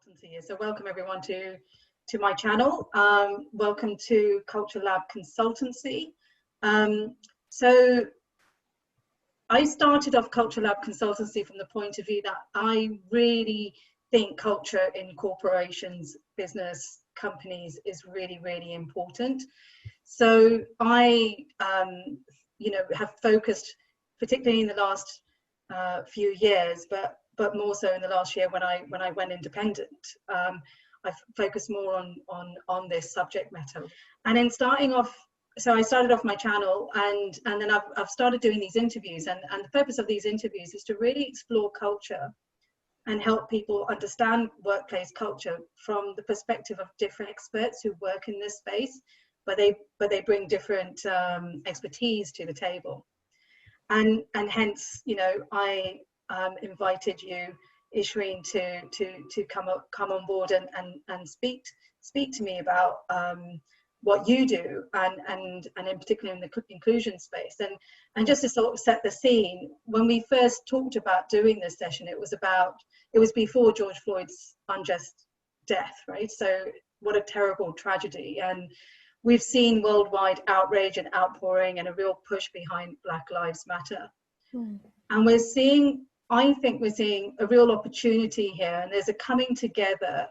Consultancy here. So welcome everyone to my channel. Welcome to Culture Lab Consultancy. So I started off Culture Lab Consultancy from the point of view that I really think culture in corporations, business, companies is really, really important. So I, have focused, particularly in the last few years, but more so in the last year when I went independent. I've focused more on this subject matter. And in starting off, so I started off my channel, and then I've started doing these interviews, and the purpose of these interviews is to really explore culture and help people understand workplace culture from the perspective of different experts who work in this space, but they bring different expertise to the table. And hence, I invited you, Ishreen, to come on board and speak to me about what you do, and in particular in the inclusion space. And just to sort of set the scene, when we first talked about doing this session, it was before George Floyd's unjust death, right? So what a terrible tragedy. And we've seen worldwide outrage and outpouring and a real push behind Black Lives Matter. And I think we're seeing a real opportunity here, and there's a coming together,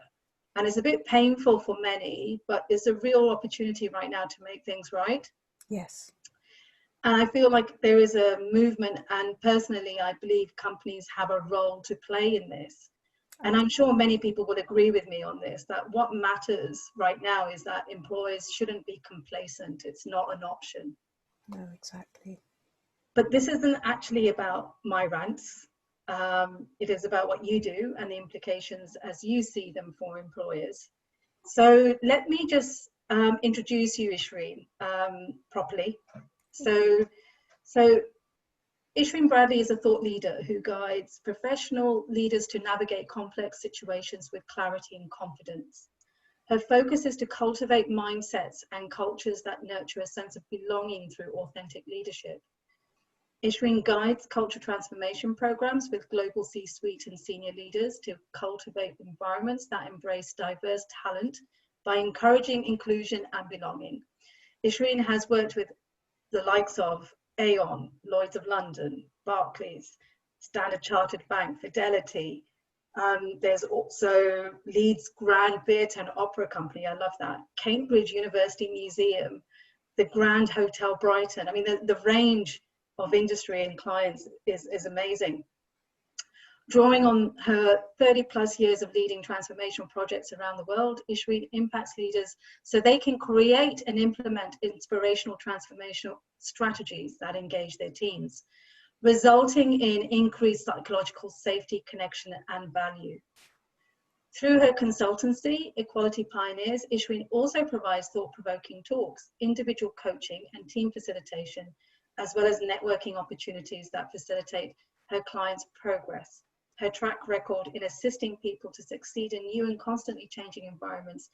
and it's a bit painful for many, but it's a real opportunity right now to make things right. Yes. And I feel like there is a movement, and personally, I believe companies have a role to play in this. And I'm sure many people would agree with me on this, that what matters right now is that employers shouldn't be complacent. It's not an option. No, exactly. But this isn't actually about my rants. It is about what you do and the implications as you see them for employers. So let me just introduce you, Ishreen, properly. So Ishreen Bradley is a thought leader who guides professional leaders to navigate complex situations with clarity and confidence. Her focus is to cultivate mindsets and cultures that nurture a sense of belonging through authentic leadership. Ishreen guides culture transformation programs with global C-suite and senior leaders to cultivate environments that embrace diverse talent by encouraging inclusion and belonging. Ishreen has worked with the likes of Aon, Lloyd's of London, Barclays, Standard Chartered Bank, Fidelity. There's also Leeds Grand Theatre and Opera Company, I love that. Cambridge University Museum, the Grand Hotel Brighton. I mean, the range of industry and clients is amazing. Drawing on her 30 plus years of leading transformational projects around the world, Ishreen impacts leaders so they can create and implement inspirational transformational strategies that engage their teams, resulting in increased psychological safety, connection, and value. Through her consultancy, Equality Pioneers, Ishreen also provides thought-provoking talks, individual coaching, and team facilitation, as well as networking opportunities that facilitate her clients' progress. Her track record in assisting people to succeed in new and constantly changing environments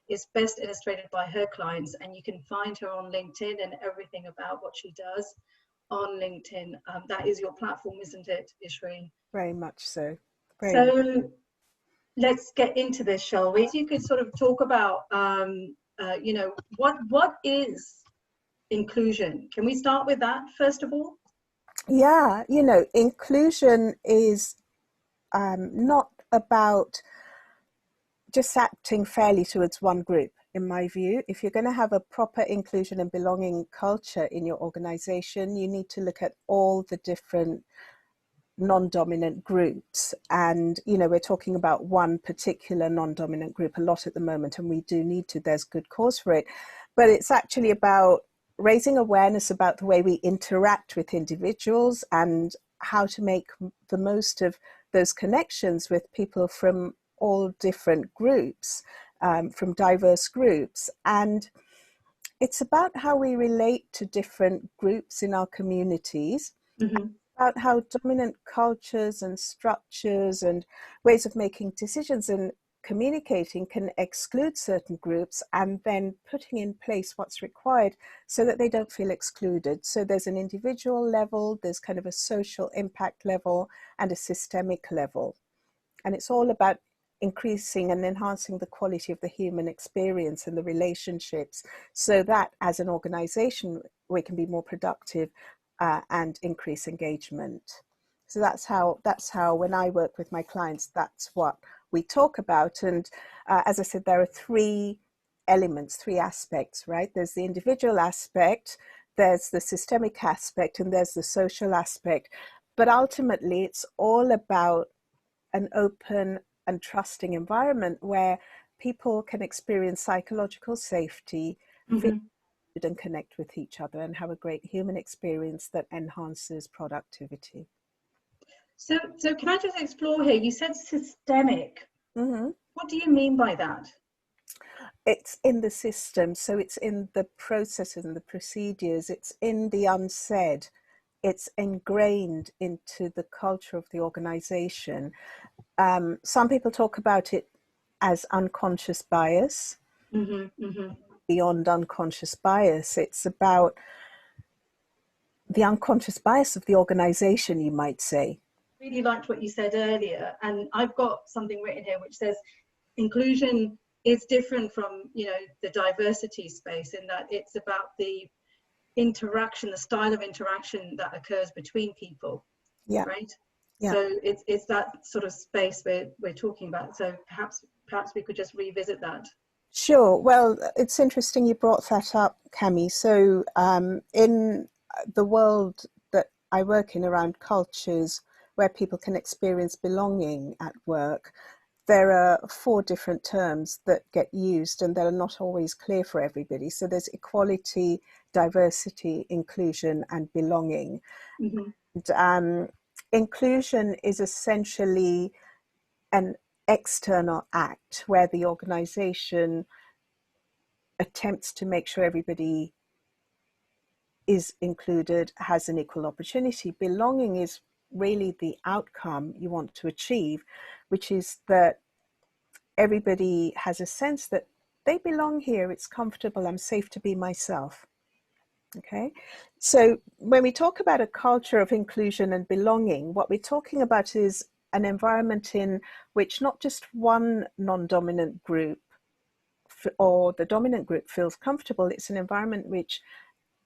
is best illustrated by her clients, and you can find her on LinkedIn and everything about what she does on LinkedIn. That is your platform, isn't it, Ishreen? Very much so. So let's get into this, shall we? You could sort of talk about, what is inclusion? Can we start with that first of all? Yeah, inclusion is not about just acting fairly towards one group, in my view. If you're going to have a proper inclusion and belonging culture in your organization, you need to look at all the different non-dominant groups. And, we're talking about one particular non-dominant group a lot at the moment, and we do need to, there's good cause for it. But it's actually about raising awareness about the way we interact with individuals and how to make the most of those connections with people from all different groups, from diverse groups. And it's about how we relate to different groups in our communities, about how dominant cultures and structures and ways of making decisions and communicating can exclude certain groups, and then putting in place what's required so that they don't feel excluded. So there's an individual level, there's kind of a social impact level, and a systemic level. And it's all about increasing and enhancing the quality of the human experience and the relationships, so that as an organization we can be more productive and increase engagement. So that's how when I work with my clients, that's what we talk about. And as I said, there are three elements, three aspects, right? There's the individual aspect, there's the systemic aspect, and there's the social aspect. But ultimately, it's all about an open and trusting environment where people can experience psychological safety, feel good and connect with each other, and have a great human experience that enhances productivity. So can I just explore here? You said systemic. Mm-hmm. What do you mean by that? It's in the system, so it's in the processes and the procedures, it's in the unsaid, it's ingrained into the culture of the organization. Some people talk about it as unconscious bias. Beyond unconscious bias, it's about the unconscious bias of the organization, you might say. Really liked what you said earlier, and I've got something written here which says inclusion is different from, you know, the diversity space, in that it's about the interaction, the style of interaction that occurs between people. Yeah. Right. Yeah. So it's that sort of space we're talking about. So perhaps we could just revisit that. Sure. Well, it's interesting you brought that up, Cami. So in the world that I work in, around cultures where people can experience belonging at work, there are 4 different terms that get used, and that are not always clear for everybody. So there's equality, diversity, inclusion, and belonging. And, inclusion is essentially an external act where the organization attempts to make sure everybody is included, has an equal opportunity. Belonging is really the outcome you want to achieve, which is that everybody has a sense that they belong here, it's comfortable, I'm safe to be myself. Okay, so when we talk about a culture of inclusion and belonging, what we're talking about is an environment in which not just one non-dominant group or the dominant group feels comfortable. It's an environment which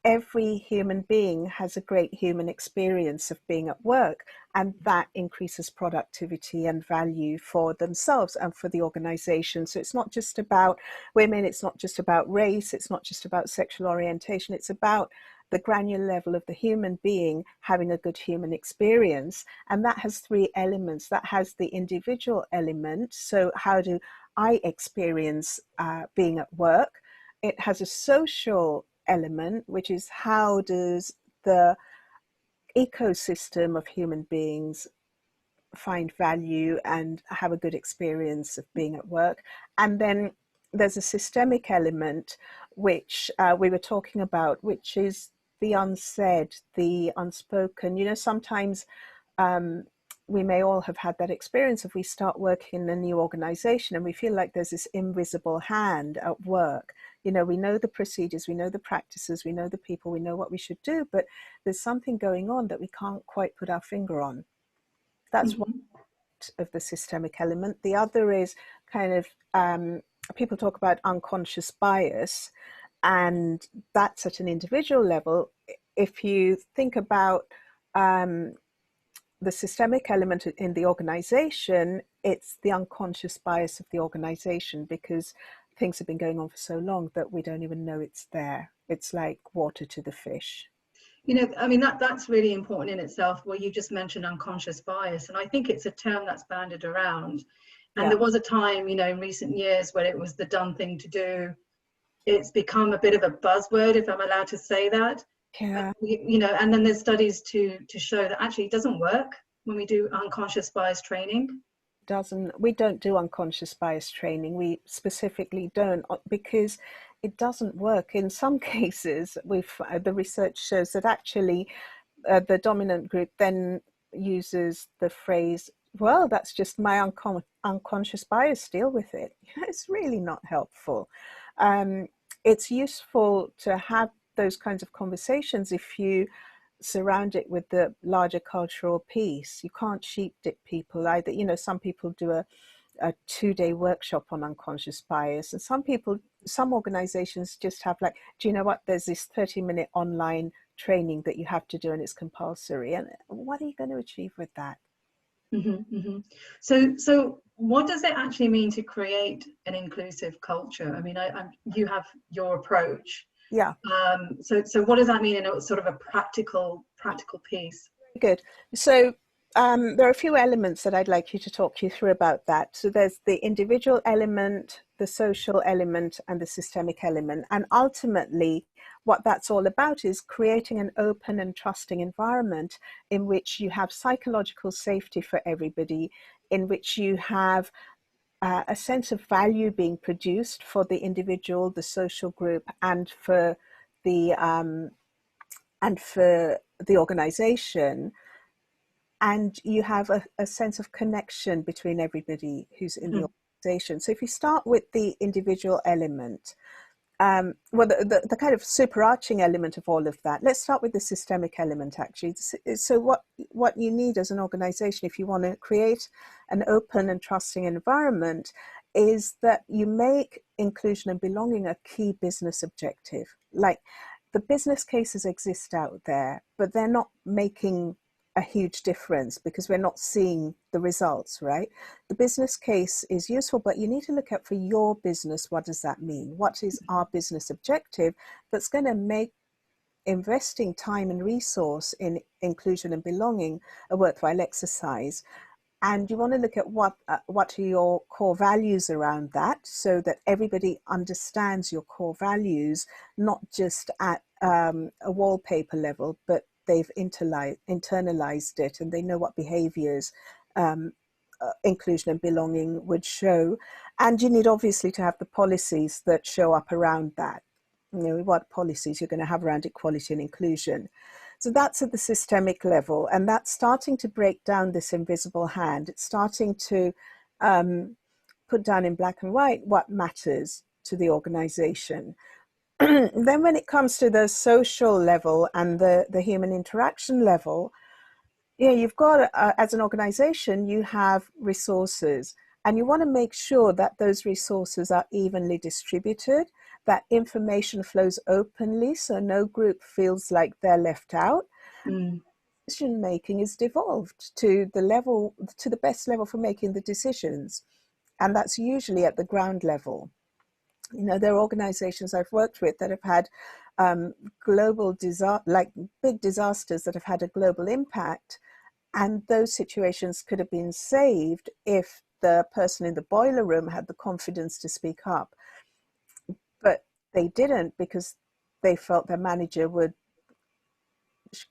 every human being has a great human experience of being at work, and that increases productivity and value for themselves and for the organization. So it's not just about women, it's not just about race, it's not just about sexual orientation, it's about the granular level of the human being having a good human experience. And that has 3 elements. That has the individual element, so how do I experience being at work? It has a social element, which is how does the ecosystem of human beings find value and have a good experience of being at work. And then there's a systemic element, which we were talking about, which is the unsaid, the unspoken. You know, sometimes we may all have had that experience if we start working in a new organization and we feel like there's this invisible hand at work. You know, we know the procedures, we know the practices, we know the people, we know what we should do, but there's something going on that we can't quite put our finger on. That's one of the systemic element. The other is kind of, people talk about unconscious bias, and that's at an individual level. If you think about the systemic element in the organization, it's the unconscious bias of the organization, because things have been going on for so long that we don't even know it's there. It's like water to the fish. You know, I mean, that's really important in itself. Well, you just mentioned unconscious bias, and I think it's a term that's bandied around. And there was a time, you know, in recent years where it was the done thing to do. It's become a bit of a buzzword, if I'm allowed to say that. Yeah. You know, and then there's studies to show that actually it doesn't work when we do unconscious bias training. We don't do unconscious bias training. We specifically don't, because it doesn't work. In some cases, the research shows that actually the dominant group then uses the phrase, well, that's just my unconscious bias, deal with it. It's really not helpful. It's useful to have those kinds of conversations if you surround it with the larger cultural piece. You can't sheep dip people either. You know, some people do a 2-day workshop on unconscious bias. And some organizations just have like, do you know what, there's this 30-minute online training that you have to do and it's compulsory. And what are you going to achieve with that? So what does it actually mean to create an inclusive culture? I mean, you have your approach. Yeah. So what does that mean in a sort of a practical piece? Good. So there are a few elements that I'd like you to talk you through about that. So there's the individual element, the social element, and the systemic element. And ultimately, what that's all about is creating an open and trusting environment in which you have psychological safety for everybody, in which you have a sense of value being produced for the individual, the social group, and for the organization. And you have a sense of connection between everybody who's in the organization. So if you start with the individual element, well, the kind of superarching element of all of that, let's start with the systemic element, actually. So what you need as an organization, if you want to create an open and trusting environment, is that you make inclusion and belonging a key business objective. Like, the business cases exist out there, but they're not making a huge difference because we're not seeing the results, right? The business case is useful, but you need to look at, for your business, what does that mean? What is our business objective that's going to make investing time and resource in inclusion and belonging a worthwhile exercise? And you want to look at what are your core values around that, so that everybody understands your core values, not just at a wallpaper level, but they've internalized it and they know what behaviors inclusion and belonging would show. And you need obviously to have the policies that show up around that. You know, what policies you're going to have around equality and inclusion. So that's at the systemic level, and that's starting to break down this invisible hand. It's starting to put down in black and white what matters to the organization. Then when it comes to the social level and the human interaction level, yeah, you've got, as an organization, you have resources, and you want to make sure that those resources are evenly distributed, that information flows openly, so no group feels like they're left out. Decision making is devolved to the best level for making the decisions, and that's usually at the ground level. You know, there are organizations I've worked with that have had global like big disasters that have had a global impact, and those situations could have been saved if the person in the boiler room had the confidence to speak up. But they didn't, because they felt their manager would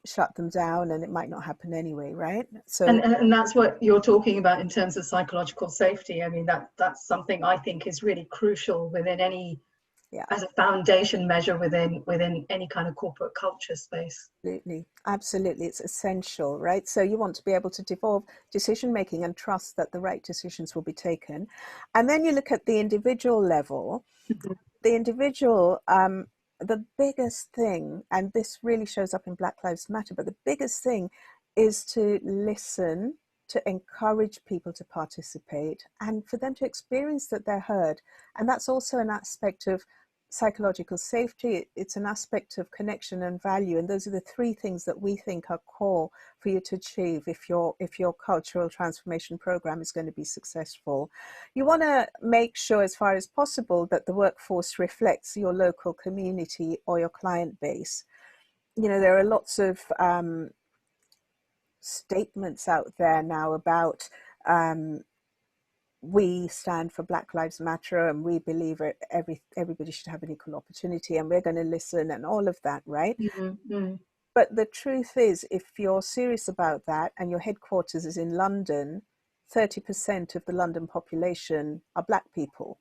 shut them down and it might not happen anyway, right? So and that's what you're talking about in terms of psychological safety. I mean, that's something I think is really crucial within any, as a foundation measure within any kind of corporate culture space. Absolutely, it's essential, right? So you want to be able to devolve decision making and trust that the right decisions will be taken. And then you look at the individual level. The individual, the biggest thing, and this really shows up in Black Lives Matter, but the biggest thing is to listen, to encourage people to participate, and for them to experience that they're heard. And that's also an aspect of psychological safety. It's an aspect of connection and value, and those are the three things that we think are core for you to achieve if your cultural transformation program is going to be successful. You want to make sure, as far as possible, that the workforce reflects your local community or your client base. You know, there are lots of statements out there now about we stand for Black Lives Matter, and we believe everybody should have an equal opportunity, and we're going to listen, and all of that, right? But the truth is, if you're serious about that and your headquarters is in London, 30% of the London population are Black people,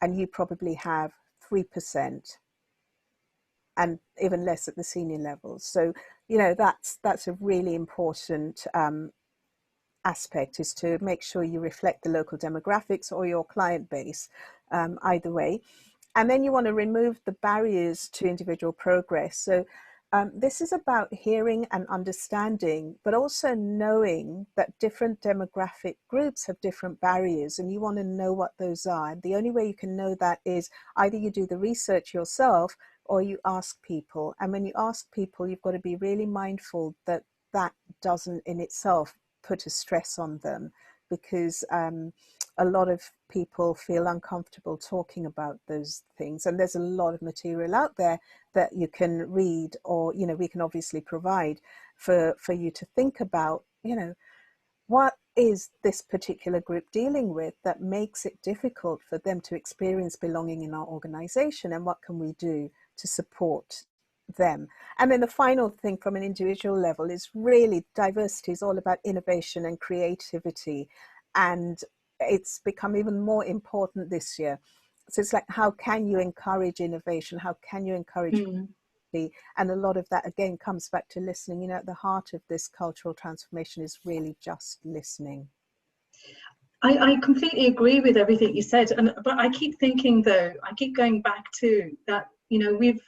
and you probably have 3%, and even less at the senior levels. So, you know, that's a really important aspect, is to make sure you reflect the local demographics or your client base, either way. And then you want to remove the barriers to individual progress. So This is about hearing and understanding, but also knowing that different demographic groups have different barriers, and you want to know what those are. The only way you can know that is either you do the research yourself or you ask people. And when you ask people, you've got to be really mindful that that doesn't in itself put a stress on them, because a lot of people feel uncomfortable talking about those things. And there's a lot of material out there that you can read, or, you know, we can obviously provide for you to think about, you know, what is this particular group dealing with that makes it difficult for them to experience belonging in our organization, and what can we do to support them. And then the final thing from an individual level is really diversity is all about innovation and creativity, and it's become even more important this year. So it's like, how can you encourage innovation? How can you encourage creativity? And a lot of that again comes back to listening. You know, at the heart of this cultural transformation is really just listening. I completely agree with everything you said, but I keep thinking, though, I keep going back to that, you know, we've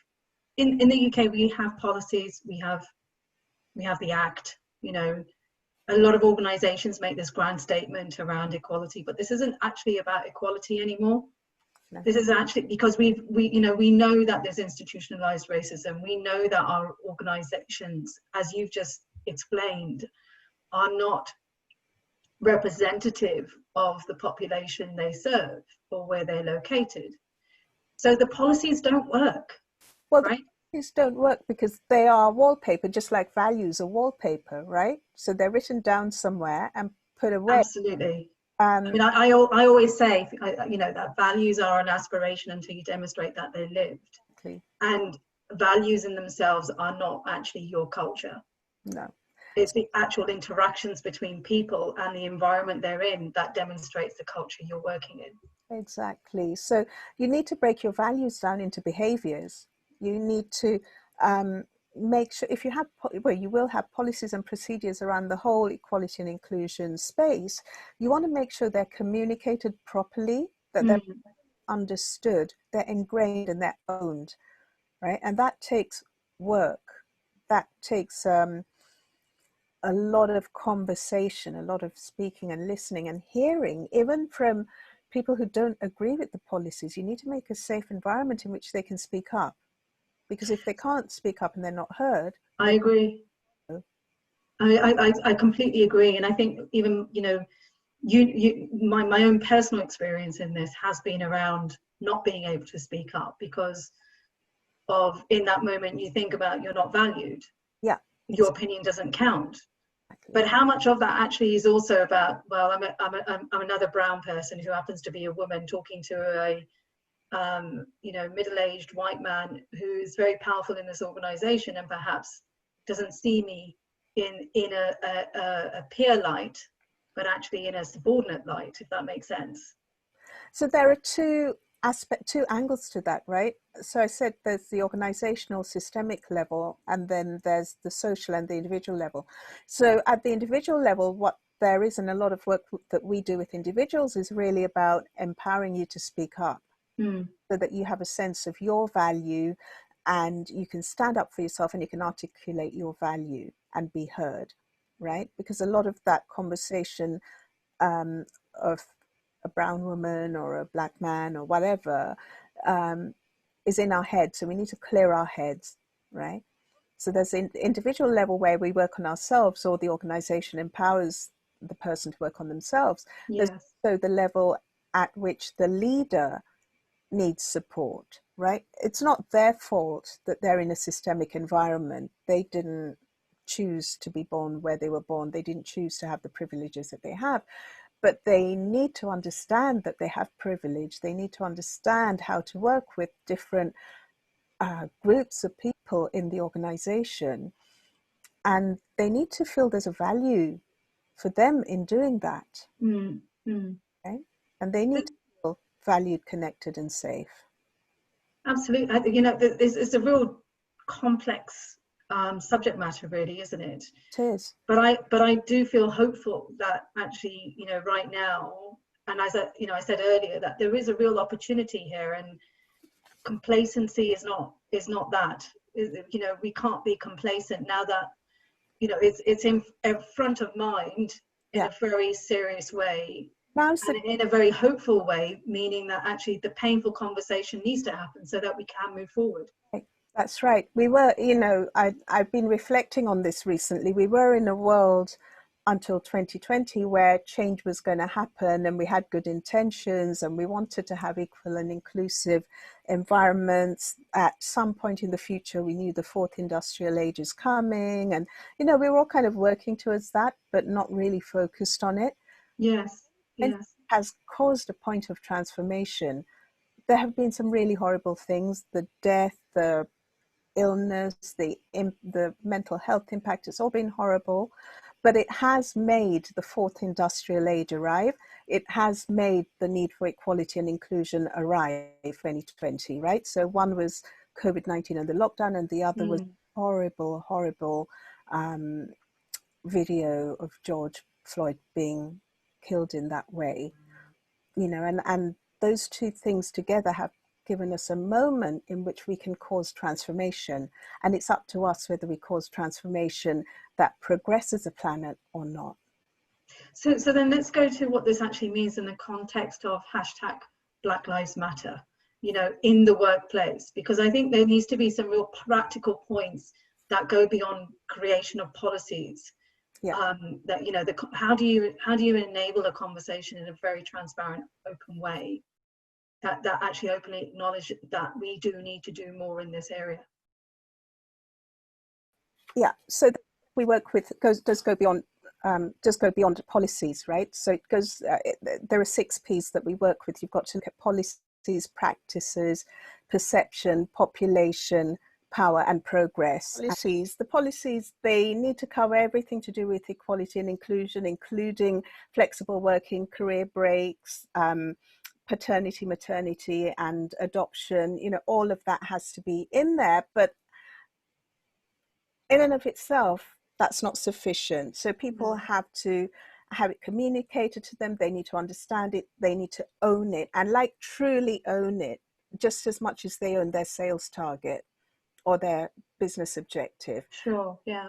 in the UK we have policies, we have the Act, you know. A lot of organizations make this grand statement around equality, but this isn't actually about equality anymore. No. This is actually because we know that there's institutionalized racism. We know that our organizations, as you've just explained, are not representative of the population they serve or where they're located. So the policies don't work. Well, right? Policies don't work because they are wallpaper, just like values are wallpaper, right? So they're written down somewhere and put away. Absolutely. I mean, I always say, you know, that values are an aspiration until you demonstrate that they're lived. Exactly. And values in themselves are not actually your culture. No. It's the actual interactions between people and the environment they're in that demonstrates the culture you're working in. Exactly. So you need to break your values down into behaviors. You need to make sure, if you have, well, you will have policies and procedures around the whole equality and inclusion space. You want to make sure they're communicated properly, that they're understood, they're ingrained, and they're owned, right? And that takes work. That takes a lot of conversation, a lot of speaking and listening and hearing, even from people who don't agree with the policies. You need to make a safe environment in which they can speak up. Because if they can't speak up and they're not heard, I agree. I completely agree, and I think even, you know, my own personal experience in this has been around not being able to speak up because of, in that moment you think about you're not valued. Yeah, your opinion doesn't count. Exactly. But how much of that actually is also about, well, I'm another brown person who happens to be a woman talking to a you know, middle-aged white man who's very powerful in this organization and perhaps doesn't see me in a peer light, but actually in a subordinate light, if that makes sense. So there are two angles to that, right? So I said there's the organizational systemic level, and then there's the social and the individual level. So at the individual level, what there is, and a lot of work that we do with individuals, is really about empowering you to speak up. So that you have a sense of your value and you can stand up for yourself and you can articulate your value and be heard, right? Because a lot of that conversation of a brown woman or a black man or whatever is in our head. So we need to clear our heads, right? So there's an individual level where we work on ourselves, or the organization empowers the person to work on themselves. Yes. There's also the level at which the leader needs support, right? It's not their fault that they're in a systemic environment. They didn't choose to be born where they were born. They didn't choose to have the privileges that they have, but they need to understand that they have privilege. They need to understand how to work with different groups of people in the organization, and they need to feel there's a value for them in doing that. Okay? And they need to feel valued, connected, and safe. Absolutely. You know, it's a real complex subject matter, really, isn't it? It is. But I do feel hopeful that actually, you know, right now, and as I said earlier, that there is a real opportunity here, and complacency is not that. You know, we can't be complacent now that, you know, it's in front of mind in a very serious way, and in a very hopeful way, meaning that actually the painful conversation needs to happen so that we can move forward. That's right. We were, you know, I've been reflecting on this recently. We were in a world until 2020 where change was going to happen, and we had good intentions and we wanted to have equal and inclusive environments. At some point in the future, we knew the fourth industrial age is coming, and, you know, we were all kind of working towards that, but not really focused on it. Yes, And yes. it has caused a point of transformation. There have been some really horrible things, the death, the illness, the mental health impact. It's all been horrible, but it has made the fourth industrial age arrive. It has made the need for equality and inclusion arrive. 2020, right? So one was COVID-19 and the lockdown, and the other was horrible video of George Floyd being killed in that way. You know, and those two things together have given us a moment in which we can cause transformation, and it's up to us whether we cause transformation that progresses the planet or not. So then let's go to what this actually means in the context of hashtag Black Lives Matter, you know, in the workplace, because I think there needs to be some real practical points that go beyond creation of policies. Yeah. That, you know, how do you enable a conversation in a very transparent, open way that actually openly acknowledge that we do need to do more in this area? Yeah, so we work with does go beyond policies, right? So it goes. There are 6 P's that we work with. You've got to look at policies, practices, perception, population, power, and progress. The policies, they need to cover everything to do with equality and inclusion, including flexible working, career breaks, paternity, maternity, and adoption. You know, all of that has to be in there, but in and of itself, that's not sufficient. So people have to have it communicated to them. They need to understand it. They need to own it, and like truly own it, just as much as they own their sales target or their business objective. Sure, yeah.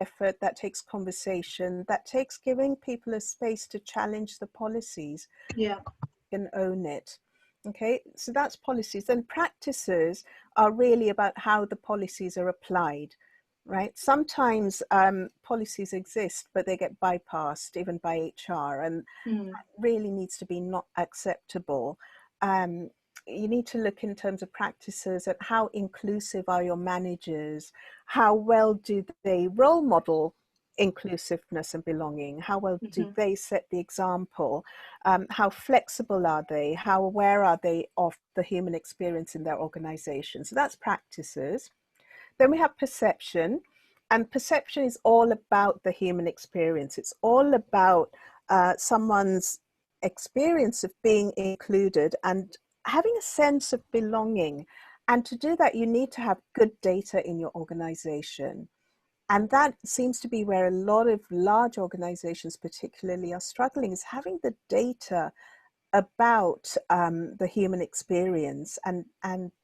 Effort, that takes conversation, that takes giving people a space to challenge the policies. Yeah. And own it. Okay, so that's policies. And practices are really about how the policies are applied, right? Sometimes policies exist, but they get bypassed even by HR, and that really needs to be not acceptable. You need to look in terms of practices at how inclusive are your managers, how well do they role model inclusiveness and belonging, how well do they set the example, how flexible are they, how aware are they of the human experience in their organization. So that's practices. Then we have perception, and perception is all about the human experience. It's all about someone's experience of being included and having a sense of belonging. And to do that, you need to have good data in your organization. And that seems to be where a lot of large organizations particularly are struggling, is having the data about the human experience, and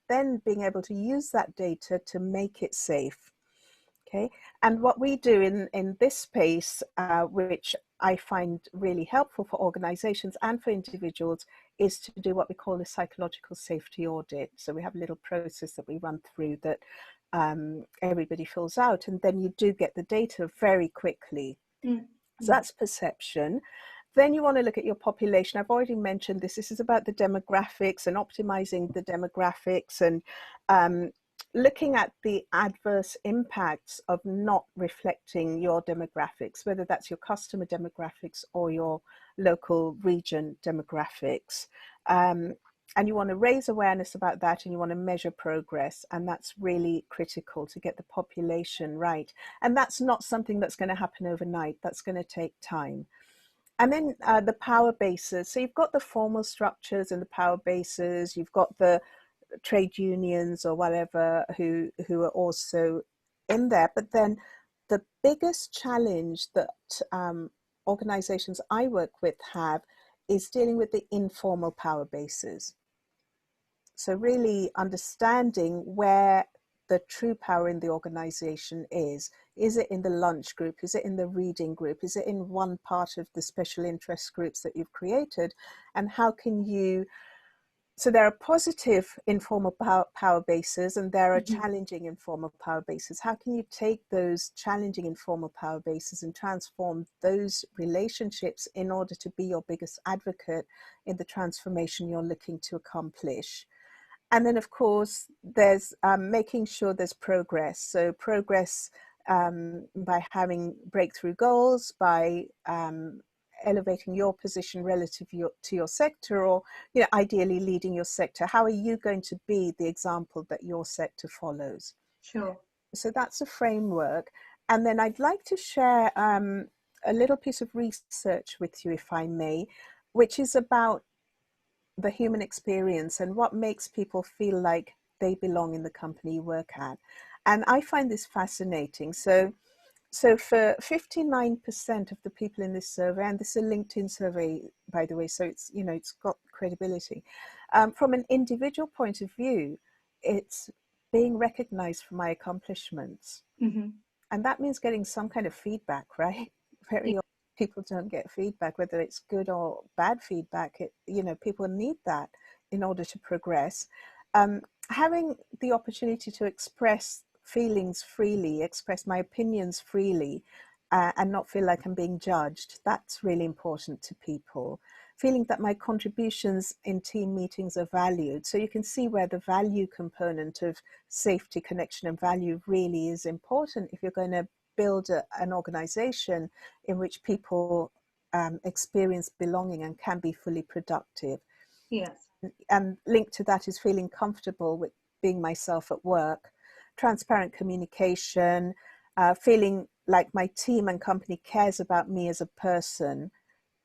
then being able to use that data to make it safe. Okay, and what we do in this space, which I find really helpful for organizations and for individuals, is to do what we call a psychological safety audit. So we have a little process that we run through that everybody fills out, and then you do get the data very quickly. So that's perception. Then you want to look at your population. I've already mentioned this. This is about the demographics and optimizing the demographics, and looking at the adverse impacts of not reflecting your demographics, whether that's your customer demographics or your local region demographics. And you want to raise awareness about that, and you want to measure progress. And that's really critical to get the population right. And that's not something that's going to happen overnight. That's going to take time. And then the power bases. So you've got the formal structures and the power bases. You've got the trade unions or whatever who are also in there. But then the biggest challenge that organizations I work with have is dealing with the informal power bases. So really understanding where the true power in the organization is. Is it in the lunch group? Is it in the reading group? Is it in one part of the special interest groups that you've created? And how can you, so there are positive informal power bases and there are challenging informal power bases. How can you take those challenging informal power bases and transform those relationships in order to be your biggest advocate in the transformation you're looking to accomplish? And then, of course, there's making sure there's progress. So progress by having breakthrough goals, by elevating your position relative to your sector, or ideally leading your sector. How are you going to be the example that your sector follows? Sure. So that's a framework. And then I'd like to share a little piece of research with you, if I may, which is about the human experience and what makes people feel like they belong in the company you work at. And I find this fascinating. So for 59% of the people in this survey, and this is a LinkedIn survey, by the way, so it's, it's got credibility. From an individual point of view, it's being recognized for my accomplishments. And that means getting some kind of feedback, right? Very often people don't get feedback, whether it's good or bad feedback. People need that in order to progress. Having the opportunity to express feelings freely, express my opinions freely, and not feel like I'm being judged, that's really important to people. Feeling that my contributions in team meetings are valued. So you can see where the value component of safety, connection, and value really is important if you're going to build an organization in which people experience belonging and can be fully productive. Yes. And linked to that is feeling comfortable with being myself at work, transparent communication, feeling like my team and company cares about me as a person,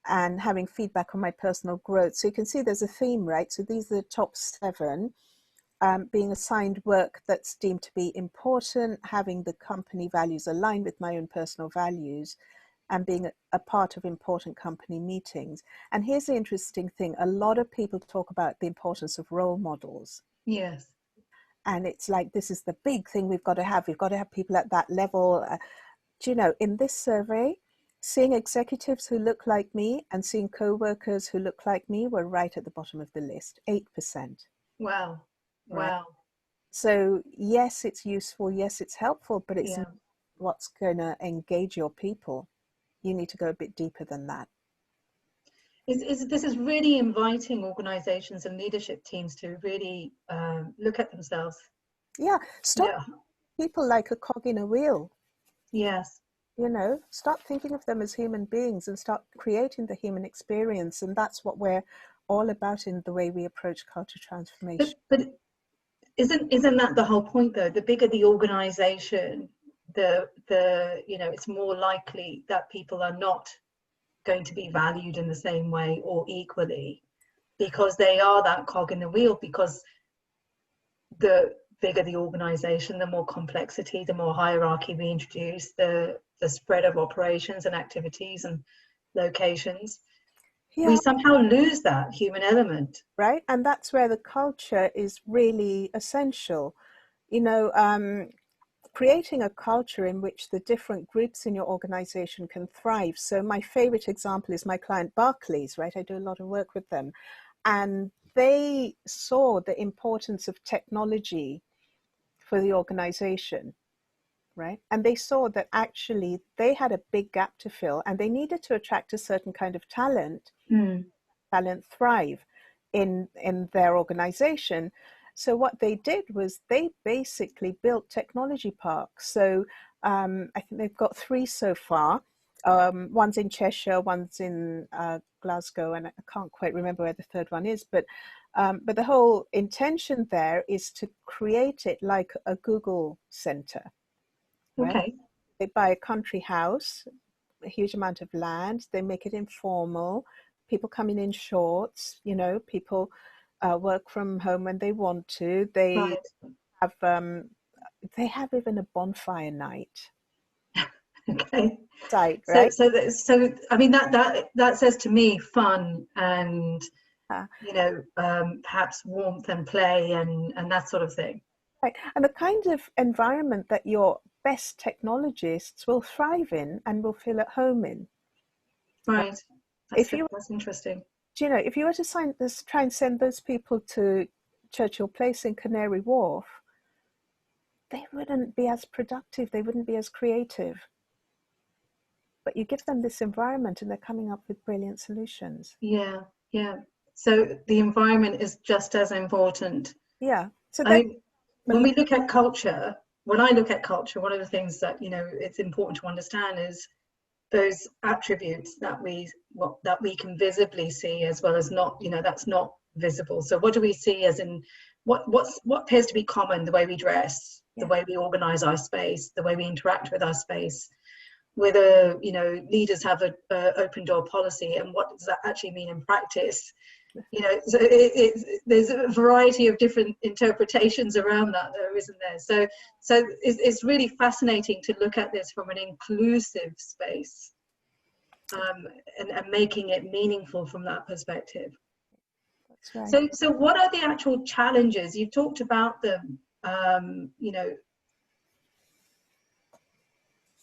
and having feedback on my personal growth. So you can see there's a theme, right? So these are the top 7. Being assigned work that's deemed to be important, having the company values aligned with my own personal values, and being a part of important company meetings. And here's the interesting thing. A lot of people talk about the importance of role models. Yes. And it's like, this is the big thing we've got to have. We've got to have people at that level. Do you know, in this survey, seeing executives who look like me and seeing co-workers who look like me were right at the bottom of the list, 8%. Wow. Right? Wow. So yes, it's useful. Yes, it's helpful, but it's not what's going to engage your people. You need to go a bit deeper than that. This is really inviting organizations and leadership teams to really look at themselves. Yeah, stop people like a cog in a wheel. Yes. Start thinking of them as human beings and start creating the human experience. And that's what we're all about in the way we approach culture transformation. But isn't that the whole point though? The bigger the organization, the it's more likely that people are not going to be valued in the same way or equally, because they are that cog in the wheel. Because the bigger the organization, the more complexity, the more hierarchy we introduce, the spread of operations and activities and locations, we somehow lose that human element. Right. And that's where the culture is really essential. Creating a culture in which the different groups in your organization can thrive. So my favorite example is my client Barclays, right? I do a lot of work with them. And they saw the importance of technology for the organization, right? And they saw that actually they had a big gap to fill and they needed to attract a certain kind of talent, talent thrive in their organization. So what they did was they basically built technology parks. So I think they've got 3 so far. One's in Cheshire, one's in Glasgow, and I can't quite remember where the third one is. But the whole intention there is to create it like a Google Center. Right? Okay. They buy a country house, a huge amount of land. They make it informal. People come in shorts. People work from home when they want to. They have even a bonfire night. Okay. Site, right? So I mean that says to me fun and perhaps warmth and play and that sort of thing. Right. And the kind of environment that your best technologists will thrive in and will feel at home in. Right. That's interesting. Do you know, if you were to try and send those people to Churchill Place in Canary Wharf, they wouldn't be as productive, they wouldn't be as creative. But you give them this environment and they're coming up with brilliant solutions. Yeah, yeah. So the environment is just as important. Yeah. So when we look at culture, when I look at culture, one of the things that, you know, it's important to understand is those attributes that we can visibly see, as well as not, you know, that's not visible. So what do we see as in what appears to be common? The way we dress, the way we organize our space, the way we interact with our space. Whether, you know, leaders have a open door policy, and what does that actually mean in practice? You know, so there's a variety of different interpretations around that, though, isn't there? So it's really fascinating to look at this from an inclusive space, and making it meaningful from that perspective. That's right. So what are the actual challenges? You've talked about them, you know,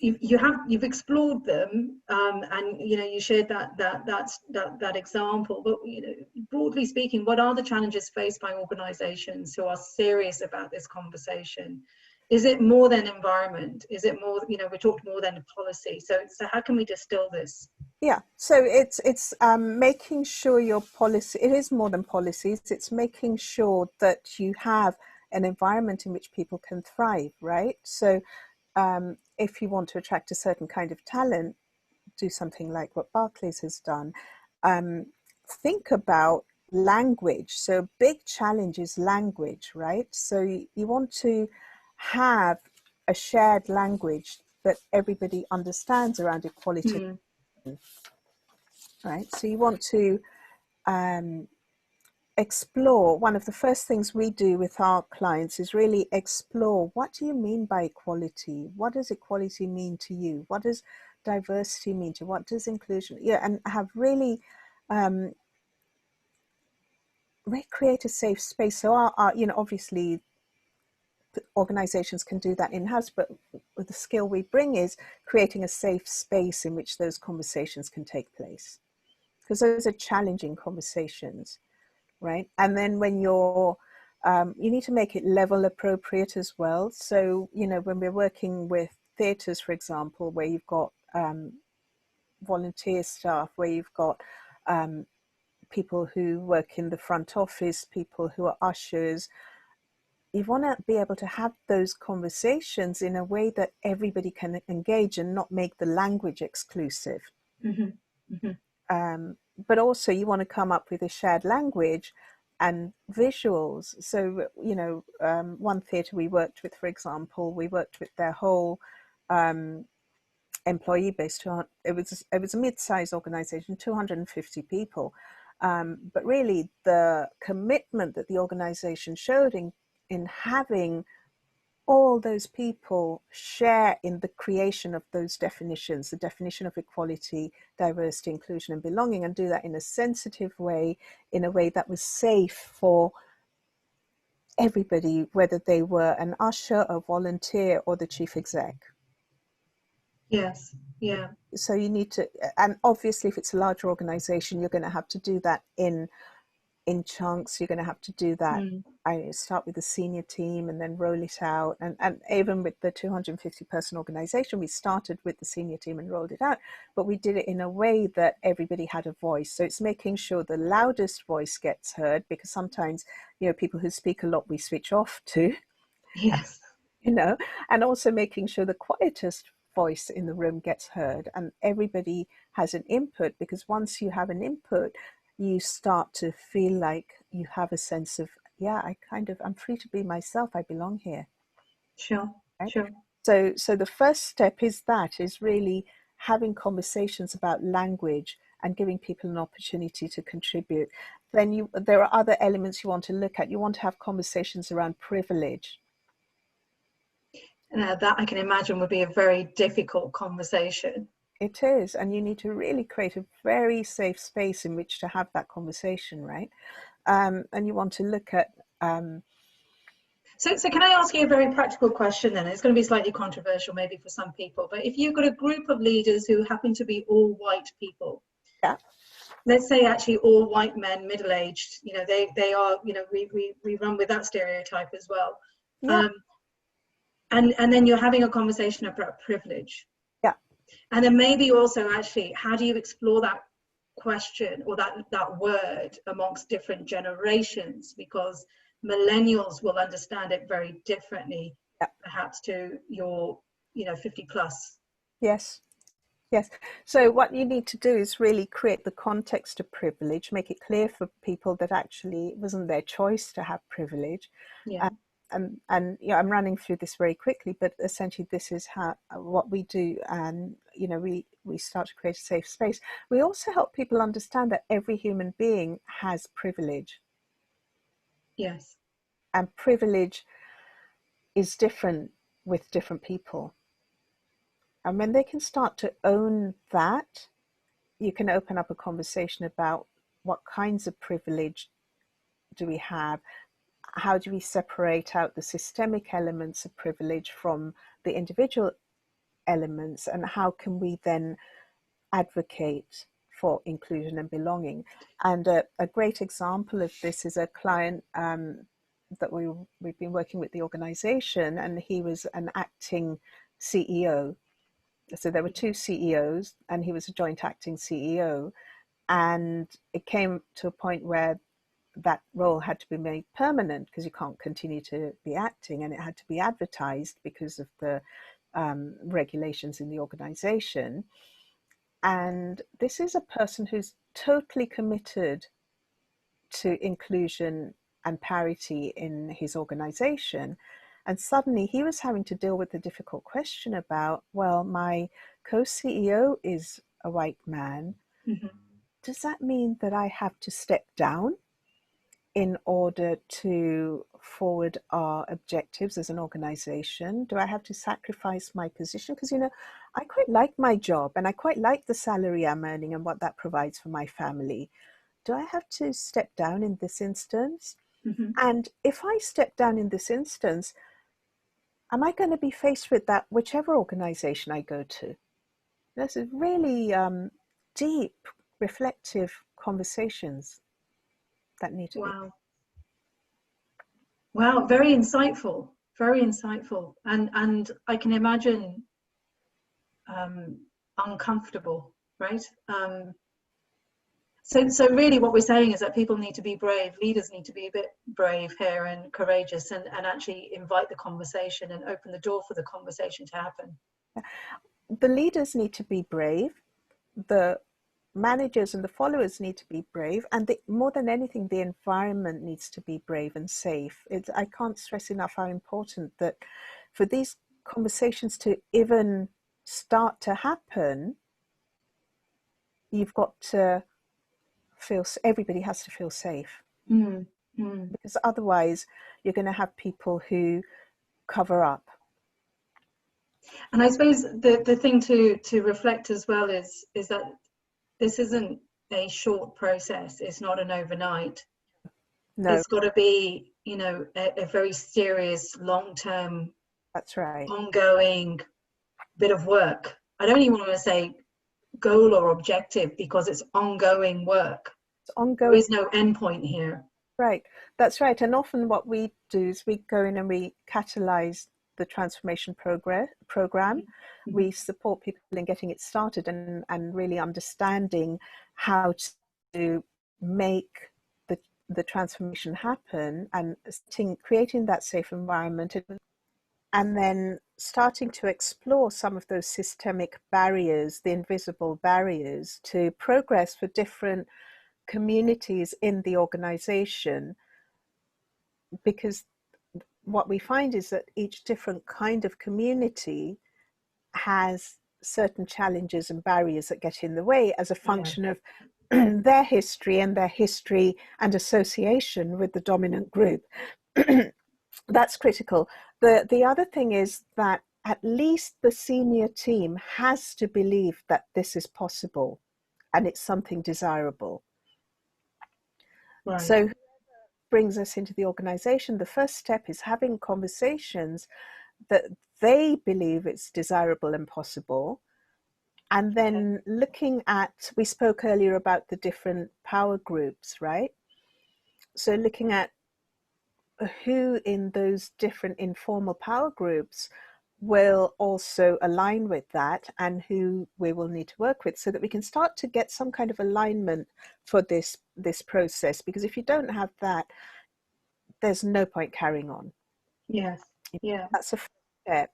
you've explored them, and, you know, you shared that example. But, you know, broadly speaking, what are the challenges faced by organisations who are serious about this conversation? Is it more than environment? Is it more, you know, we talked more than policy. So how can we distill this? Yeah, so it's making sure your policy, it is more than policies, it's making sure that you have an environment in which people can thrive, right? So if you want to attract a certain kind of talent, do something like what Barclays has done. Think about language. So a big challenge is language, right? So you want to have a shared language that everybody understands around equality. Right? So you want to explore. One of the first things we do with our clients is really explore, what do you mean by equality? What does equality mean to you? What does diversity mean to you? What does inclusion? Yeah, and have really create a safe space. So our you know, obviously organizations can do that in-house, but the skill we bring is creating a safe space in which those conversations can take place, because those are challenging conversations. Right. And then when you're, you need to make it level appropriate as well. So, you know, when we're working with theatres, for example, where you've got volunteer staff, where you've got people who work in the front office, people who are ushers, you want to be able to have those conversations in a way that everybody can engage and not make the language exclusive. But also you want to come up with a shared language and visuals. So, you know, one theatre we worked with, for example, we worked with their whole employee base. It was a mid-sized organisation, 250 people. But really the commitment that the organisation showed in having all those people share in the creation of those definitions, the definition of equality, diversity, inclusion, and belonging, and do that in a sensitive way, in a way that was safe for everybody, whether they were an usher, a volunteer, or the chief exec. Yes, yeah. So you need to, and obviously if it's a larger organization, you're going to have to do that in chunks. You're going to have to do that. I start with the senior team and then roll it out. And even with the 250 person organization, we started with the senior team and rolled it out, but we did it in a way that everybody had a voice. So it's making sure the loudest voice gets heard, because sometimes, you know, people who speak a lot, we switch off to. Yes. You know, and also making sure the quietest voice in the room gets heard and everybody has an input, because once you have an input, you start to feel like you have a sense of, yeah, I'm free to be myself. I belong here. Sure, right? Sure. So the first step is really having conversations about language and giving people an opportunity to contribute. Then there are other elements you want to look at. You want to have conversations around privilege. That I can imagine would be a very difficult conversation. It is, and you need to really create a very safe space in which to have that conversation, right? And you want to look at So can I ask you a very practical question then? It's going to be slightly controversial maybe for some people, but if you've got a group of leaders who happen to be all white people, Yeah. let's say actually all white men, middle-aged, they are, we run with that stereotype as well. Yeah. And then you're having a conversation about privilege. Yeah. And then maybe also actually, how do you explore that question or that word amongst different generations? Because millennials will understand it very differently, Yeah. perhaps to your 50 plus. Yes. Yes. So what you need to do is really create the context of privilege, make it clear for people that actually it wasn't their choice to have privilege. Yeah. And I'm running through this very quickly, but essentially this is what we do. And we start to create a safe space. We also help people understand that every human being has privilege. Yes. And privilege is different with different people. And when they can start to own that, you can open up a conversation about what kinds of privilege do we have? How do we separate out the systemic elements of privilege from the individual elements? And how can we then advocate for inclusion and belonging? And a great example of this is a client that we've been working with the organization, and he was an acting CEO. So there were two CEOs, and he was a joint acting CEO. And it came to a point where that role had to be made permanent because you can't continue to be acting, and it had to be advertised because of the regulations in the organization. And this is a person who's totally committed to inclusion and parity in his organization. And suddenly he was having to deal with the difficult question about, well, my co-CEO is a white man. Mm-hmm. Does that mean that I have to step down in order to forward our objectives as an organization? Do I have to sacrifice my position? Because, I quite like my job and I quite like the salary I'm earning and what that provides for my family. Do I have to step down in this instance? Mm-hmm. And if I step down in this instance, am I going to be faced with that whichever organization I go to? This is really deep, reflective conversations that need to be. Wow, very insightful, very insightful. And I can imagine uncomfortable, right? So really what we're saying is that people need to be brave, leaders need to be a bit brave here and courageous, and actually invite the conversation and open the door for the conversation to happen. The leaders need to be brave, the managers and the followers need to be brave, and more than anything, the environment needs to be brave and safe. I can't stress enough how important that for these conversations to even start to happen, you've got to everybody has to feel safe. Because otherwise you're going to have people who cover up. And I suppose the thing to reflect as well is that this isn't a short process. It's not an overnight. No. It's got to be, a very serious, long-term, that's right, ongoing bit of work. I don't even want to say goal or objective, because it's ongoing work. It's ongoing. There is no end point here. Right, that's right. And often what we do is we go in and we catalyze the transformation program. Mm-hmm. We support people in getting it started and really understanding how to make the transformation happen, and creating that safe environment, and then starting to explore some of those systemic barriers, the invisible barriers to progress for different communities in the organization. Because what we find is that each different kind of community has certain challenges and barriers that get in the way as a function of their history and association with the dominant group. That's critical. The other thing is that at least the senior team has to believe that this is possible and it's something desirable. Right. So brings us into the organization, the first step is having conversations that they believe it's desirable and possible. And then looking at, we spoke earlier about the different power groups, right? So looking at who in those different informal power groups will also align with that, and who we will need to work with, so that we can start to get some kind of alignment for this process. Because if you don't have that, there's no point carrying on. Yes. Yeah. That's a first step.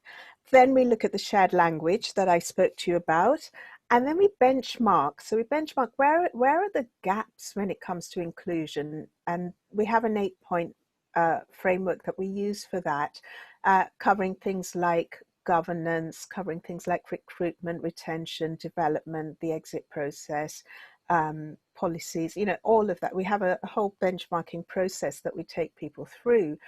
Then we look at the shared language that I spoke to you about, and then we benchmark. So we benchmark where are the gaps when it comes to inclusion, and we have an 8-point framework that we use for that, covering things like governance, covering things like recruitment, retention, development, the exit process, policies, all of that. We have a whole benchmarking process that we take people through,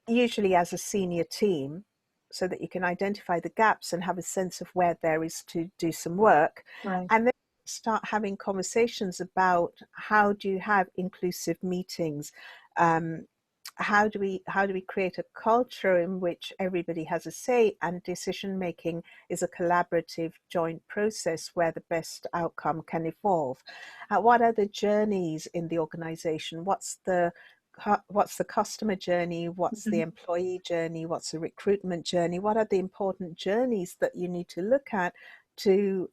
usually as a senior team, so that you can identify the gaps and have a sense of where there is to do some work. Right. And then start having conversations about how do you have inclusive meetings, how do we create a culture in which everybody has a say, and decision making is a collaborative joint process where the best outcome can evolve. What are the journeys in the organization? What's the customer journey? What's the employee journey? What's the recruitment journey? What are the important journeys that you need to look at to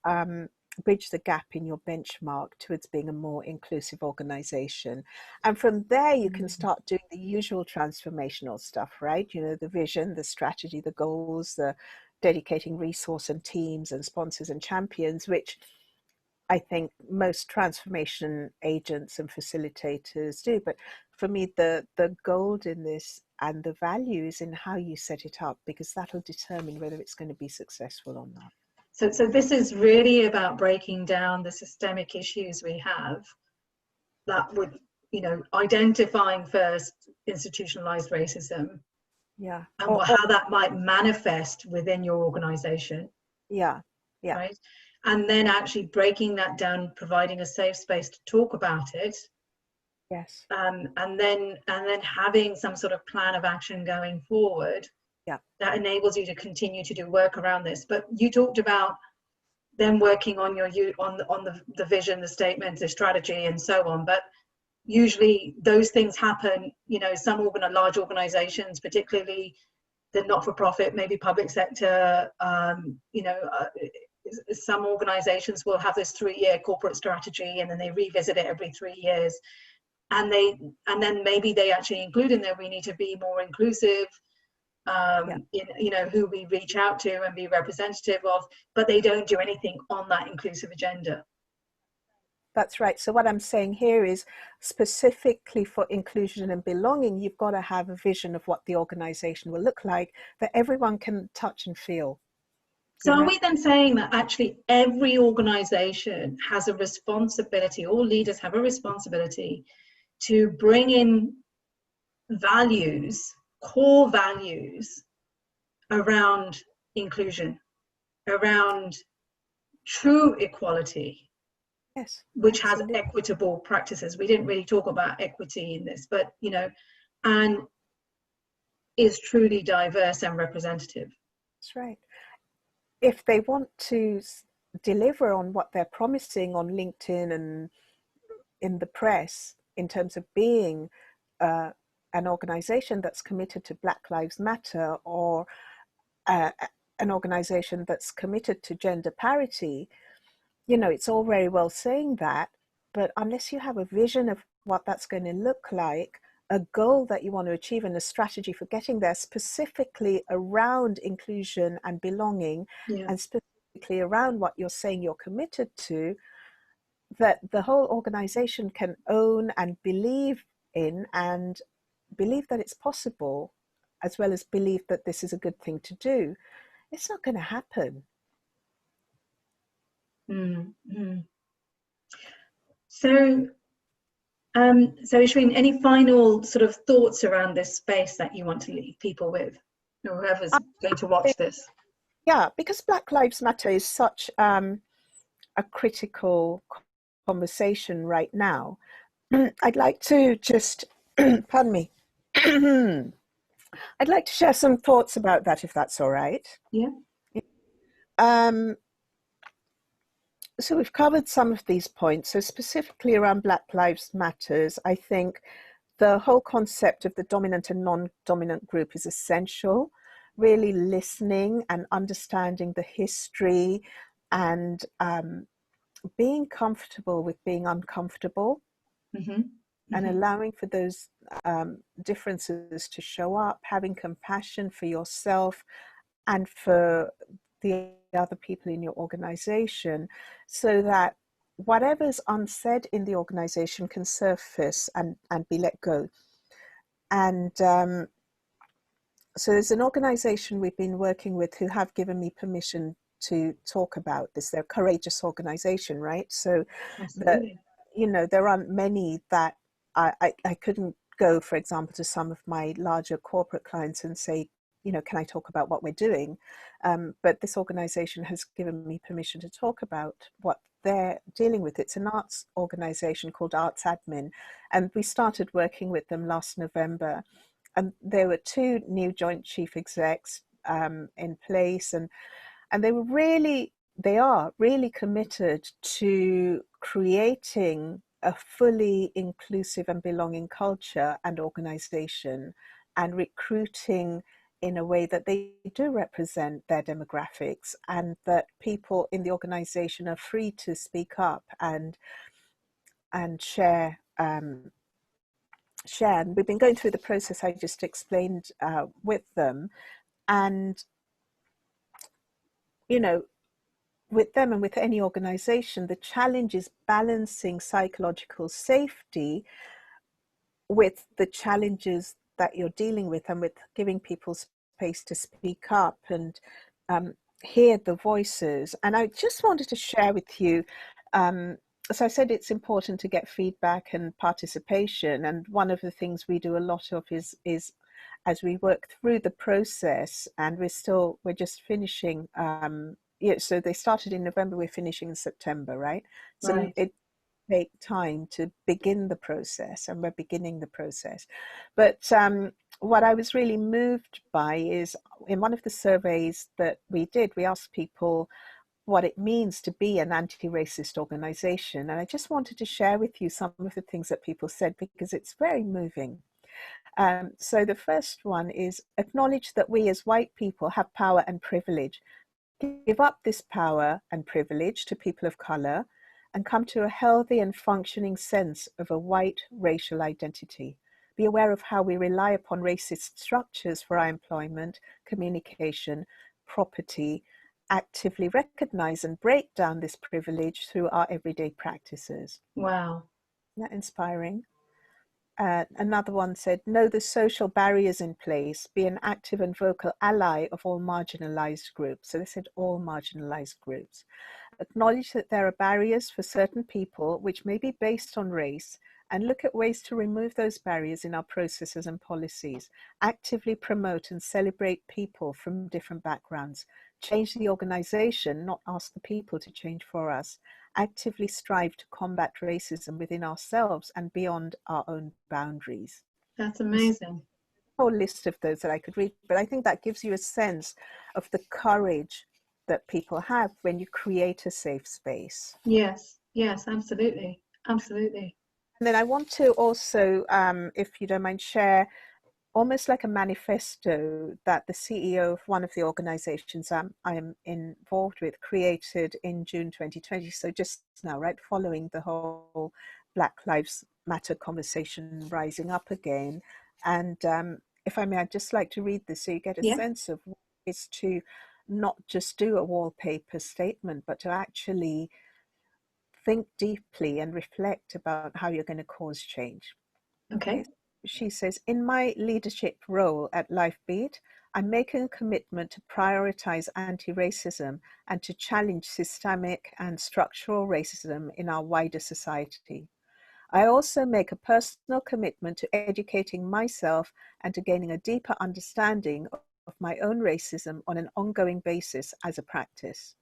bridge the gap in your benchmark towards being a more inclusive organization? And from there, you can start doing the usual transformational stuff, right? The vision, the strategy, the goals, the dedicating resource and teams and sponsors and champions, which I think most transformation agents and facilitators do. But for me, the gold in this and the value is in how you set it up, because that'll determine whether it's going to be successful or not. So this is really about breaking down the systemic issues we have, that would, identifying first institutionalized racism, yeah, and how that might manifest within your organization. Yeah. Right. And then actually breaking that down, providing a safe space to talk about it. Yes. And then having some sort of plan of action going forward. Yeah. That enables you to continue to do work around this. But you talked about them working on the vision, the statement, the strategy, and so on. But usually those things happen. Large organizations, particularly the not-for-profit, maybe public sector, some organizations will have this 3-year corporate strategy, and then they revisit it every 3 years, and then maybe they actually include in there, we need to be more inclusive in who we reach out to and be representative of, but they don't do anything on that inclusive agenda. That's right. So what I'm saying here is, specifically for inclusion and belonging, you've got to have a vision of what the organization will look like that everyone can touch and feel. So are we then saying that actually every organization has a responsibility, all leaders have a responsibility to bring in values, core values around inclusion, around true equality? Yes, which absolutely. has equitable practices? We didn't really talk about equity in this, but and is truly diverse and representative. That's right. If they want to deliver on what they're promising on LinkedIn and in the press, in terms of being an organization that's committed to Black Lives Matter, or an organization that's committed to gender parity, it's all very well saying that, but unless you have a vision of what that's going to look like, a goal that you want to achieve, and a strategy for getting there, specifically around inclusion and belonging, and specifically around what you're saying you're committed to, that the whole organization can own and believe in, and believe that it's possible, as well as believe that this is a good thing to do, it's not going to happen. Mm-hmm. So Ishreen, any final sort of thoughts around this space that you want to leave people with, or whoever's going to watch this? Yeah, because Black Lives Matter is such a critical conversation right now. I'd like to just, pardon me, I'd like to share some thoughts about that, if that's all right. Yeah. Um, so we've covered some of these points. So specifically around Black Lives Matters, I think the whole concept of the dominant and non-dominant group is essential. Really listening and understanding the history and being comfortable with being uncomfortable. Mm-hmm. And Mm-hmm. allowing for those differences to show up, having compassion for yourself and for the other people in your organization, so that whatever's unsaid in the organization can surface and be let go. And so there's an organization we've been working with who have given me permission to talk about this. They're a courageous organization, right? So that, Absolutely. you know, there aren't many that I couldn't go, for example, to some of my larger corporate clients and say, you know, can I talk about what we're doing? But this organization has given me permission to talk about what they're dealing with. It's an arts organization called Arts Admin, and we started working with them last November. And there were two new joint chief execs in place, and they are really committed to creating a fully inclusive and belonging culture and organization, and recruiting in a way that they do represent their demographics, and that people in the organization are free to speak up and share. And we've been going through the process I just explained with them, and you know, with them and with any organization, the challenge is balancing psychological safety with the challenges that you're dealing with, and with giving people space to speak up and hear the voices. And I just wanted to share with you, as I said, it's important to get feedback and participation. And one of the things we do a lot of is as we work through the process, and we're just finishing. Yeah, so they started in November, we're finishing in September, right? So Right. it take time to begin the process, and we're beginning the process. But what I was really moved by is, in one of the surveys that we did, we asked people what it means to be an anti-racist organization. And I just wanted to share with you some of the things that people said, because it's very moving. So the first one is, acknowledge that we as white people have power and privilege. Give up this power and privilege to people of color, and come to a healthy and functioning sense of a white racial identity. Be aware of how we rely upon racist structures for our employment, communication, property. Actively recognize and break down this privilege through our everyday practices. Wow. Isn't that inspiring? Another one said, know the social barriers in place, be an active and vocal ally of all marginalized groups. So they said all marginalized groups. Acknowledge that there are barriers for certain people which may be based on race, and look at ways to remove those barriers in our processes and policies. Actively promote and celebrate people from different backgrounds. Change the organization, not ask the people to change for us. Actively strive to combat racism within ourselves and beyond our own boundaries. That's amazing. A whole list of those that I could read, but I think that gives you a sense of the courage that people have when you create a safe space. Yes. Yes, absolutely. Absolutely. And then I want to also, if you don't mind, share almost like a manifesto that the CEO of one of the organizations I'm involved with created in June 2020. So just now, right, following the whole Black Lives Matter conversation rising up again. And if I may, I'd just like to read this so you get a Yeah. sense of what it is to not just do a wallpaper statement, but to actually think deeply and reflect about how you're going to cause change. Okay. Okay. She says, in my leadership role at LifeBeat, I'm making a commitment to prioritize anti-racism and to challenge systemic and structural racism in our wider society. I also make a personal commitment to educating myself and to gaining a deeper understanding of my own racism on an ongoing basis as a practice.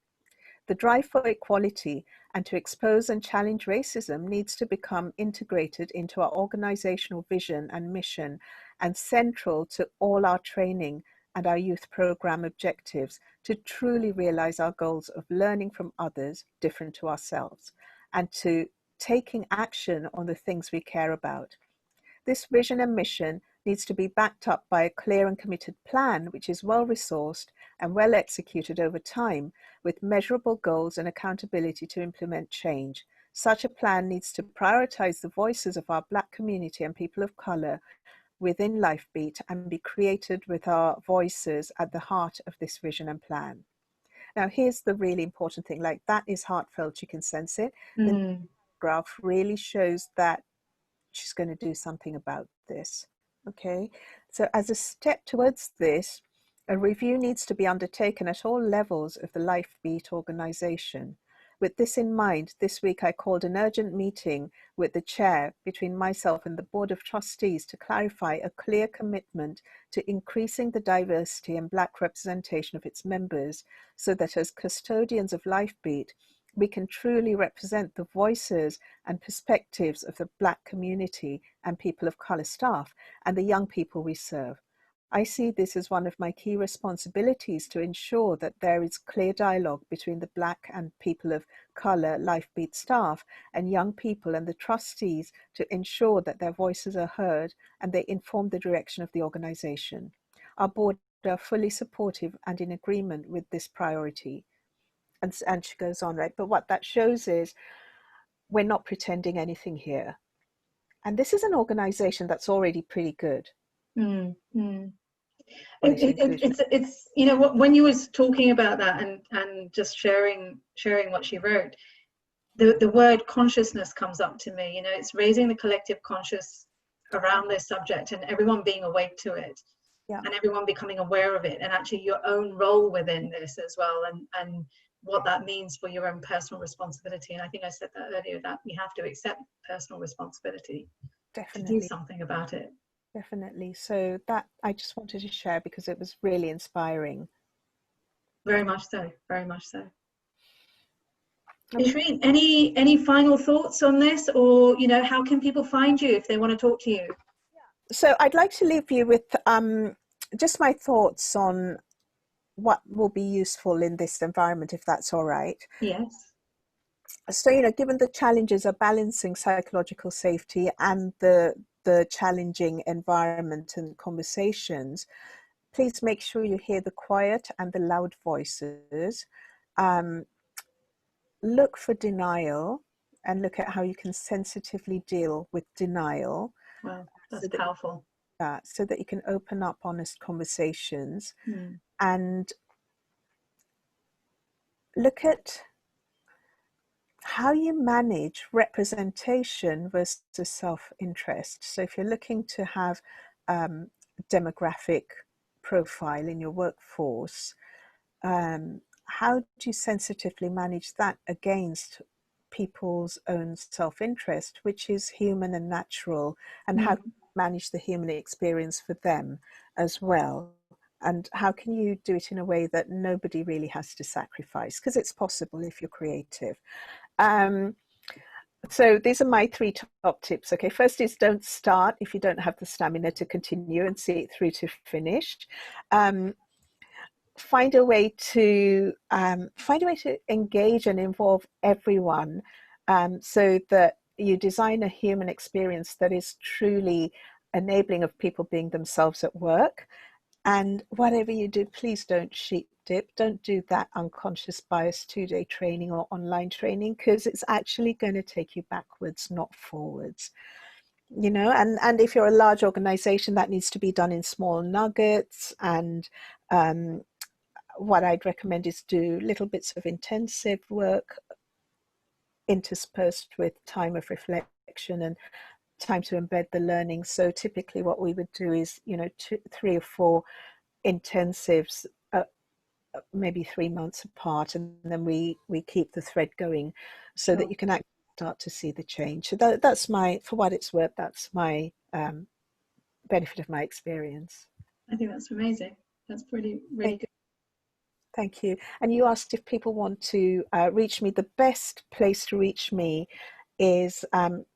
The drive for equality and to expose and challenge racism needs to become integrated into our organizational vision and mission and central to all our training and our youth program objectives to truly realize our goals of learning from others different to ourselves and to taking action on the things we care about. This vision and mission needs to be backed up by a clear and committed plan, which is well resourced and well executed over time, with measurable goals and accountability to implement change. Such a plan needs to prioritize the voices of our Black community and people of color within LifeBeat and be created with our voices at the heart of this vision and plan. Now, here's the really important thing, like that is heartfelt, you can sense it. The graph really shows that she's going to do something about this. Okay, so as a step towards this, a review needs to be undertaken at all levels of the LifeBeat organization. With this in mind, this week I called an urgent meeting with the chair between myself and the Board of Trustees to clarify a clear commitment to increasing the diversity and Black representation of its members so that as custodians of LifeBeat, we can truly represent the voices and perspectives of the Black community and people of colour staff and the young people we serve. I see this as one of my key responsibilities to ensure that there is clear dialogue between the Black and people of colour LifeBeat staff and young people and the trustees to ensure that their voices are heard and they inform the direction of the organisation. Our board are fully supportive and in agreement with this priority. And she goes on, right? But what that shows is we're not pretending anything here. And this is an organisation that's already pretty good. It's you know, when you was talking about that and just sharing what she wrote, the word consciousness comes up to me. You know, it's raising the collective conscious around this subject and everyone being awake to it, and everyone becoming aware of it, and actually your own role within this as well, and what that means for your own personal responsibility. And I think I said that earlier, that we have to accept personal responsibility to do something about it. Definitely. So that I just wanted to share because it was really inspiring. Very much so. Very much so. Ishreen, any final thoughts on this, or you know, how can people find you if they want to talk to you? So I'd like to leave you with just my thoughts on what will be useful in this environment, if that's all right. Yes. So, you know, given the challenges of balancing psychological safety and the challenging environment and conversations, please make sure you hear the quiet and the loud voices. Look for denial and look at how you can sensitively deal with denial. Wow, that's powerful. So that you can open up honest conversations and look at how you manage representation versus self-interest. So if you're looking to have demographic profile in your workforce, how do you sensitively manage that against people's own self-interest, which is human and natural, and how can you manage the human experience for them as well? And how can you do it in a way that nobody really has to sacrifice? Because it's possible if you're creative. So these are my 3 top tips. Okay, first is don't start if you don't have the stamina to continue and see it through to finish. Find a way to engage and involve everyone, so that you design a human experience that is truly enabling of people being themselves at work. And whatever you do, please don't sheep dip. Don't do that unconscious bias 2-day training or online training, because it's actually going to take you backwards, not forwards. You know, and if you're a large organization, that needs to be done in small nuggets. And what I'd recommend is do little bits of intensive work interspersed with time of reflection and time to embed the learning. So typically what we would do is, you know, 3 or 4 intensives, maybe 3 months apart, and then we keep the thread going so that you can actually start to see the change. So that's my, for what it's worth, that's my benefit of my experience. I think that's amazing. That's really good. Thank you. And you asked if people want to reach me. The best place to reach me is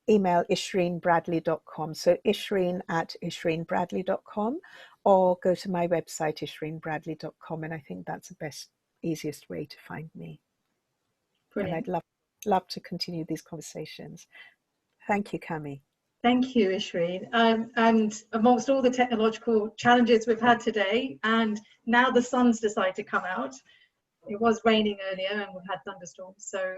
email ishreenbradley.com. So ishreen@ishreenbradley.com, or go to my website, ishreenbradley.com. And I think that's the best, easiest way to find me. Brilliant. And I'd love to continue these conversations. Thank you, Cami. Thank you, Ishreen. And amongst all the technological challenges we've had today, and now the sun's decided to come out. It was raining earlier and we've had thunderstorms. So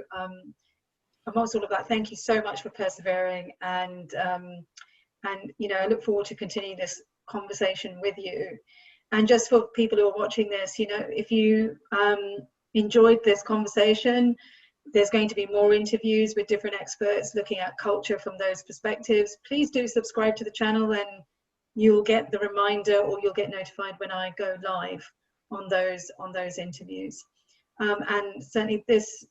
amongst all of that, thank you so much for persevering. And you know, I look forward to continuing this conversation with you. And just for people who are watching this, you know, if you enjoyed this conversation, there's going to be more interviews with different experts looking at culture from those perspectives. Please do subscribe to the channel, and you'll get the reminder, or you'll get notified when I go live on those interviews. And certainly this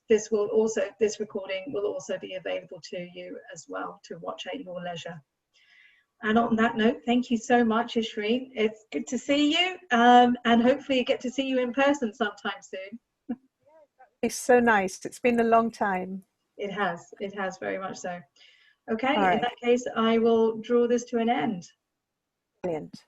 recording will also be available to you as well to watch at your leisure. And on that note, thank you so much, Ishreen. It's good to see you, and hopefully get to see you in person sometime soon. It's so nice. It's been a long time. It has very much so. Okay, All right. in that case, I will draw this to an end. Brilliant.